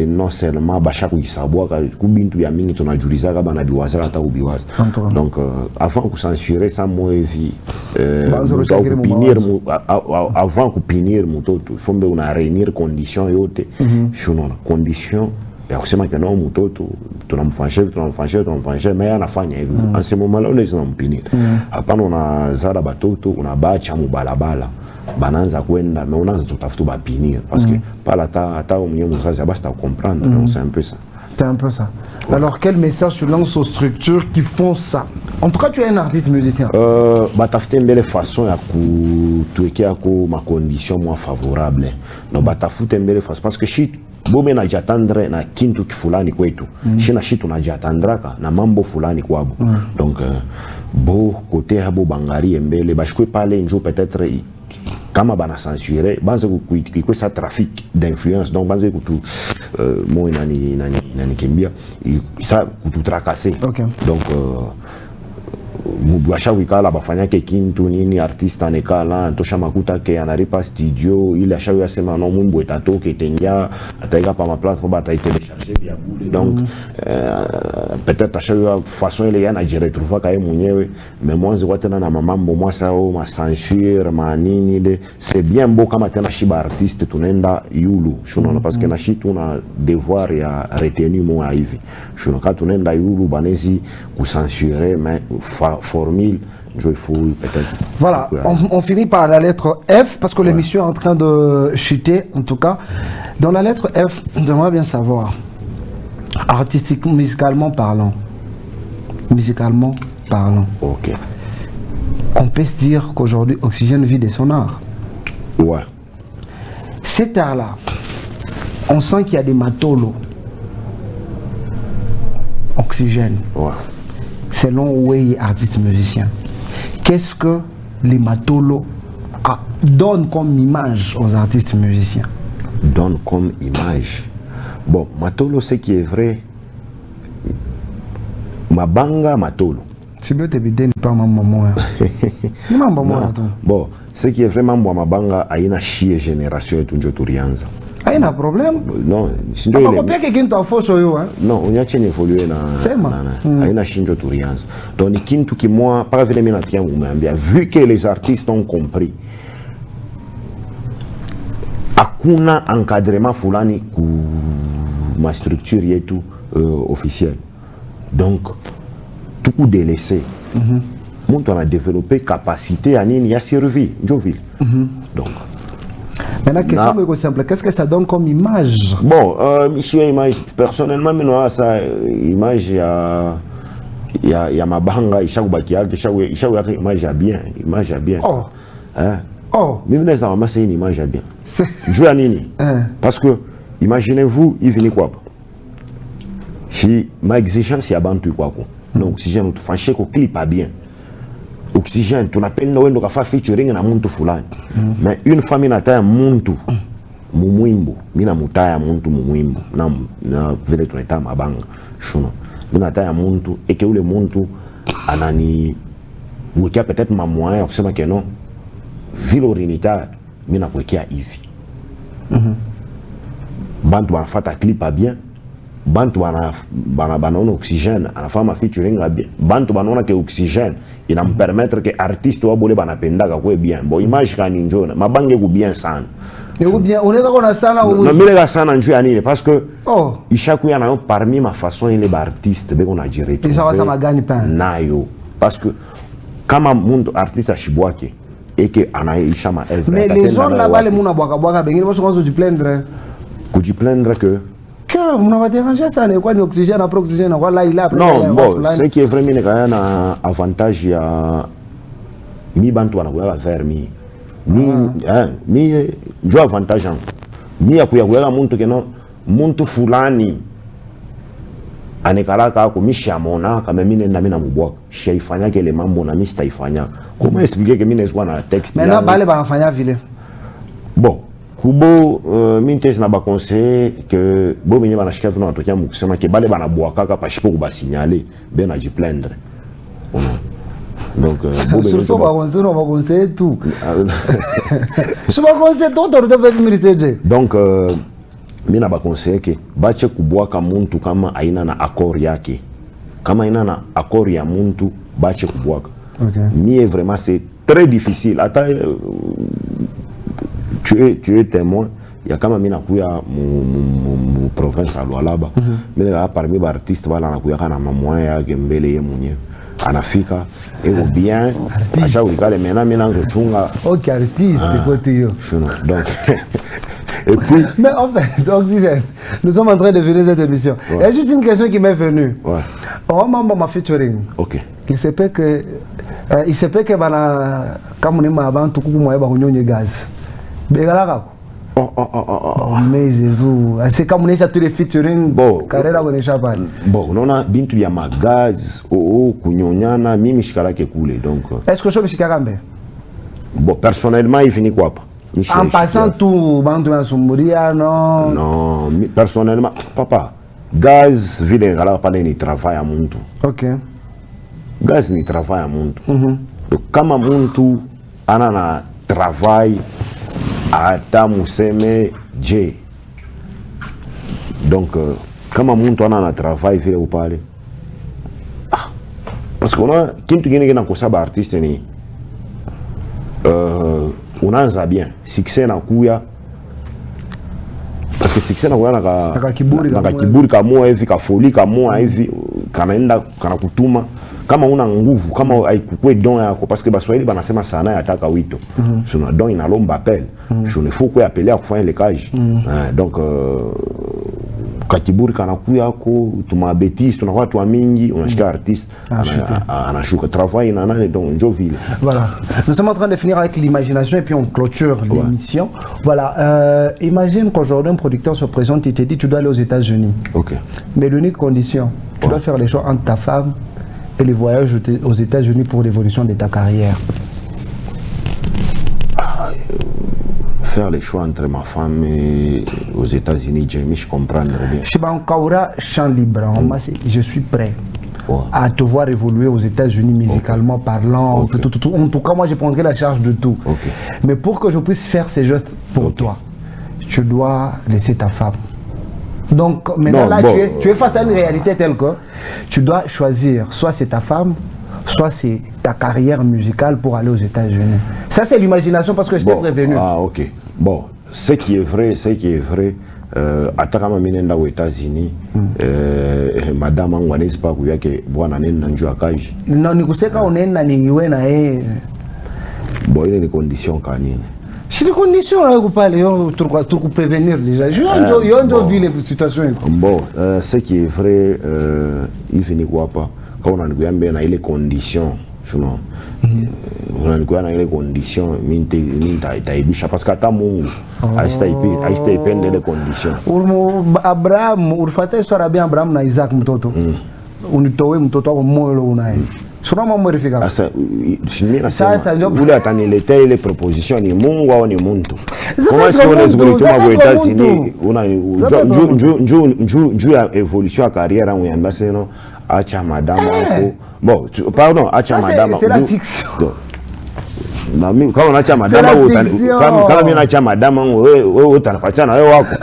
non seulement chaque isaboa kubintu ya mingi tunajuliza kama na biwaza hata ubiwaza donc avant que censurer ça moi vie avant que punir mutoto faut on a réunir conditions yote shuno condition ya kusema que non mutoto tunamfanyia mais anafanya hivi en ce moment là on les punir hapana unazara batoto unabacha mubalabala bananza kwenda mais unaanza tutafuta bapinir parce que pas la ta au milieu mzazi basta comprendre donc c'est un peu ça. C'est un peu ça. Ouais. Alors, quel message tu lances aux structures qui font ça? En tout cas, tu es un artiste musicien. Bah, tu as fait une belle façon de ma condition moins favorable. Donc, bah, tu as fait une belle façon. Parce que si tu na jatandre na kintu kifulani kwetu, si na shitu na jatandraka na mambo fulani kwabo. Donc, beau côté habo bangari mbele, bah, je peux parler un jour peut-être. Kama bana censuré banze ku ça trafic d'influence donc banze ku tu mo nani kimbia ça ku tu tracasser okay. Donc mubasha wikala bafanya ke kintu nini artiste anekala tosha makuta ke anaripa studio ile ashawi asema no mumbo etatoke tengia ataiga pa ma plateforme ata télécharger via bule donc peut-être ashawi façon ile yana je retrouver ka mwenyewe mais moi nzi tena na mamambo moi ça ma censure ma nini de c'est bien beau kama tena shiba artiste tunaenda yulu shuno parce que na shi tuna devoir ya retenue mo hivi shuno ka tunaenda yulu banezi ku censurer mais formule, je faut peut-être. Voilà, on finit par la lettre F parce que l'émission est en train de chuter en tout cas. Dans la lettre F, j'aimerais bien savoir, artistiquement, musicalement parlant, ok. On peut se dire qu'aujourd'hui Oxygène vit de son art. Ouais. Cet art-là, on sent qu'il y a des matolos. Oxygène. Ouais. Selon où est artiste musicien, qu'est-ce que les matolos donnent comme image aux artistes musiciens? Donne comme image. Bon, matolo, ce qui est vrai, mabanga matolo. C'est bien t'éviter de pas maman. Bon, ce qui est vraiment moi mabanga a une chier génération et tout Turianza. Ah, il y a un problème? Non, sinon il y a quelqu'un qui a fait ça. Non, on y a évolué na ina shinjo Turianza. Donc kintu qui moi pas venir na bien vu que les artistes ont compris. Hakuna encadrement fulani ku ma structure yetu officielle. Donc tout coup délaissé. On a développé capacité à nini ya servir Joville. Donc maintenant, question est simple. Qu'est-ce que ça donne comme image? Bon, monsieur, image, personnellement, ça image, il y a ma banga, il y a image bien. Image bien. Oh. Hein? Oh. Même les enfants, c'est une image bien. Je à nini. Parce que, imaginez-vous, il vient quoi? Si ma exigence, il y a bantu quoi. Non, si j'ai notre fâché, qu'on clip pas bien. Oxygène, tu n'as pas de faire featuring na muntu fulani. Mais une famille n'a pas muntu mumuimbo, mina mutaya muntu mumuimbo na vile tunaita mabanga shuno. Mina taya muntu et que ule muntu anani wekea peut-être ma moyen kusema que non vile orinita mina kuwekea hivi. Bantu wanafata clip bien. Bantu banaona Oxygène anafanya featuring bien. Bantu banaona que Oxygène ina me permettre que artiste wa bole banapendaka kwa bien. Bon image kani njona mabange ku bien sana. Ou bien on est d'accord na sana ou na mele sana njoo anile parce que ishaku yana parmi ma façon ile ba artiste beko na jire. Et ça va ça magani pas. Nayo parce que kama mundu artiste ashibwake et que anaisha ma œuvre. Mais les gens là-bas les muna bwaka bengine parce qu'on se plaindre. Ku plaindre que on va déranger ça, n'est quoi l'oxygène après oxygène, voilà il a. Non, bon, ce qui est vraiment un avantage, il y a mi bantu wana vers mi jo avantage mi ya kuya muntu keno muntu fulani anekalaka ko mishamona kama mimi nenda mina mubwaka shaifanya kile mambo na mimi sitaifanya. Comment expliquer que mimi nezwa na texte mais là bale banafanya vile bon kubo mintesi na ba conseiller que bo benye banashika vino natokia mkusema ke bale banabwaka pa shipo ba signaler ben na jiplaindre. Donc bo benye surtout ba conseiller tout. Je ba conseiller tout autorité avec ministère. Donc mina ba conseiller ke bache kubwaka muntu kama aina na accord yake. Kama aina na accord ya muntu bache kubwaka. Okay. Mais vraiment c'est très difficile. Ata tu es témoin. Il y a quand même une province à Lualaba. Mais là, parmi les artistes, il y a un moyen qui est mwenye. Anafika, et ou bien, artiste. Ok, artiste, côté yo. Donc, Et puis... Mais en fait, Oxygène, nous sommes en train de finir cette émission. Ouais. Il y a juste une question qui m'est venue. Ouais. Oh, maman m'a featuring. Ok. Il se peut que... Comme on est avant, tout le monde a gaz. Mais c'est comme on est tous les featuring. Bon, on a bintu ya magaz, kunyonyana, mimi shikara ke kule donc. Est-ce que je suis karambe? Bon, personnellement, il finit quoi pas? En passant tout, non? Non, personnellement, papa, gaz, vile ngala pas ni travail à muntu. Ok. Gaz ni travail à muntu. Donc, kama muntu anana travail ata museme je. Donc, kama muntu anana travail vile upale. Ah, parce qu'on a kintu gine na kusaba artiste ni unaanza bien succès na kuya parce que succès na kuya na kiburi kama hivi ka folie kama hivi kanaenda kana kutuma kama una nguvu kama haikukwe don yako parce que baswahili banasema sana yataka wito suna don inalomba appel je ne faut quoi appeler à kufanya le cage donc kakiburi kanakuya yako tuma bêtise tuna watu wa mingi unashika artiste anashuka travail na nani donc njo vile. Voilà, nous sommes en train de finir avec l'imagination et puis on clôture l'émission. Voilà, imagine qu'aujourd'hui un producteur se présente et te dit tu dois aller aux États-Unis. OK. Mais l'unique condition, tu dois faire les choix entre ta femme et les voyages aux États-Unis pour l'évolution de ta carrière. Faire les choix entre ma femme et aux États-Unis, je comprends bien. Shibankaura champ libre, je suis prêt à te voir évoluer aux États-Unis musicalement parlant. En tout cas, moi je prendrai la charge de tout. Mais pour que je puisse faire ces gestes pour toi, tu dois laisser ta femme. Donc maintenant là, tu es face à une réalité telle que tu dois choisir, soit c'est ta femme, soit c'est ta carrière musicale pour aller aux États-Unis. Ça c'est l'imagination parce que je t'ai prévenu. Ah ok. Bon, ce qui est vrai, atakama minenda aux États-Unis, madame angwanezi pa kuyake bwana nenda njua kaji. Non, nikuseka unenda ni iwe na bon, il y a des conditions kanini. C'est des conditions là, vous parlez, pour prévenir déjà. Je vu les situations. Bon, ce qui est vrai, il finit quoi pas. Quand on a les conditions, on a les conditions, parce qu'à ta mungu, aïsta épende les conditions. Abraham, urfate histoire bien Abraham na Isaac mtoto. Unitowe mtoto wako moyo unaye. Sura mambo rifika. Sasa ule ataniletea ile proposition ni Mungu au ni mtu. Comment est-ce qu'on les voulait aux États-Unis una njoo ya évolution ya carrière yangu ya mbaseno acha madame wako. Bon, pardon, acha madame. C'est la fiction. Mami kama unaacha madame kama mimi naacha madame wewe utanipatia wewe wako.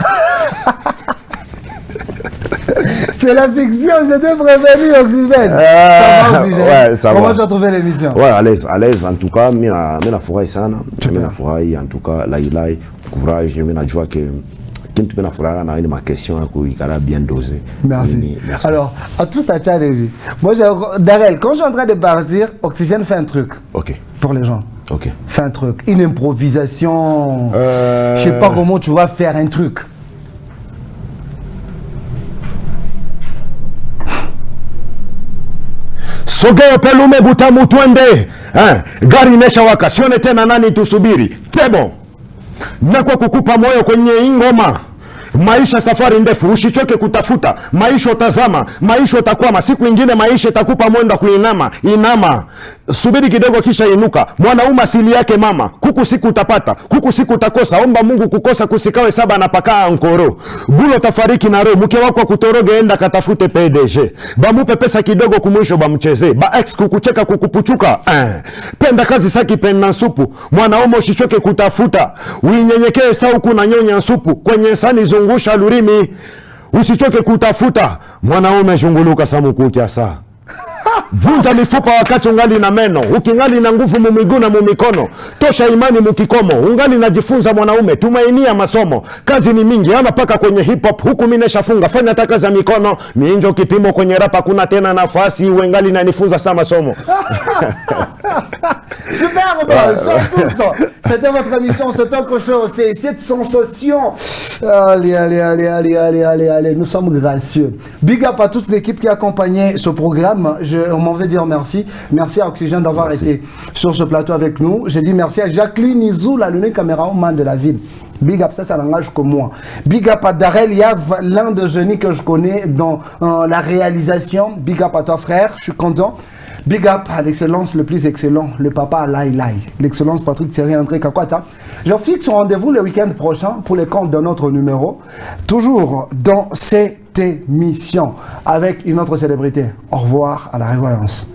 C'est la fiction, j'étais prévenu, Oxygène. Ça va, Oxygène. Ouais, ça va. Comment tu as trouvé l'émission? Ouais, à l'aise, en tout cas, mina furahi sana. Mina furahi, en tout cas, lailai, courage, mina joie que tu mina furahi na ma question qui est bien dosée. Merci. Alors, à tout à challenge. Moi, Darrell, quand je suis en train de partir, Oxygène fait un truc. OK. Pour les gens. OK. Fais un truc, une improvisation. Je sais pas comment tu vas faire un truc. Sogea pelume butamu twende. Gari imesha waka, sione tena nani tusubiri. Tebo. Na kwa kukupa moyo kwenye ingoma. Maisha safari ndefu, usichoke kutafuta. Maisha utazama, maisha utakwama. Siku ingine maisha itakupa mwendo kuinama. Inama. Subiri kidogo kisha inuka. Mwanaume asili yake mama. Kuku siku utapata, kuku siku utakosa. Omba Mungu kukosa kusikawe saba na pakaa nkoro. Bulo tafariki na roho, mke wako kutoroge enda katafute PDG. Bamupe pesa kidogo kumwisho bamcheze. Ba ex kukucheka kukupuchuka. Penda kazi saki penda supu. Mwanaume usichoke kutafuta. Uinyenyekee sauku na nyonya supu. Kwenye sani zungusha lurimi. Usichoke kutafuta. Mwanaume shunguluka samu kukia saa. Vunja mifupa wakati ungali na meno, ukingali na nguvu mumiguu na mumikono, tosha imani mukikomo, ungali najifunza mwanaume, tumainia masomo, kazi ni mingi, ama paka kwenye hip hop, huku minesha funga, fanya taka za mikono, miinjo kipimo kwenye rapa, kuna tena nafasi, uengali na nifunza sama somo. Super C'était votre émission, ce talk show, c'est cette sensation. Allez, nous sommes gracieux. Big up à toute l'équipe qui a accompagné ce programme. On m'en veut dire merci. Merci à Oxygène d'avoir été sur ce plateau avec nous. J'ai dit merci à Jacqueline Izou, la l'unique caméraman de la ville. Big up, ça n'engage que moi. Big up à Darel Yav, l'un des génies que je connais dans la réalisation. Big up à toi, frère, je suis content. Big up à l'excellence le plus excellent, le papa Lai Lai. L'excellence Patrick Thierry André Kakwata. Je fixe un rendez-vous le week-end prochain pour les comptes d'un autre numéro. Toujours dans cette émission avec une autre célébrité. Au revoir, à la revoyance.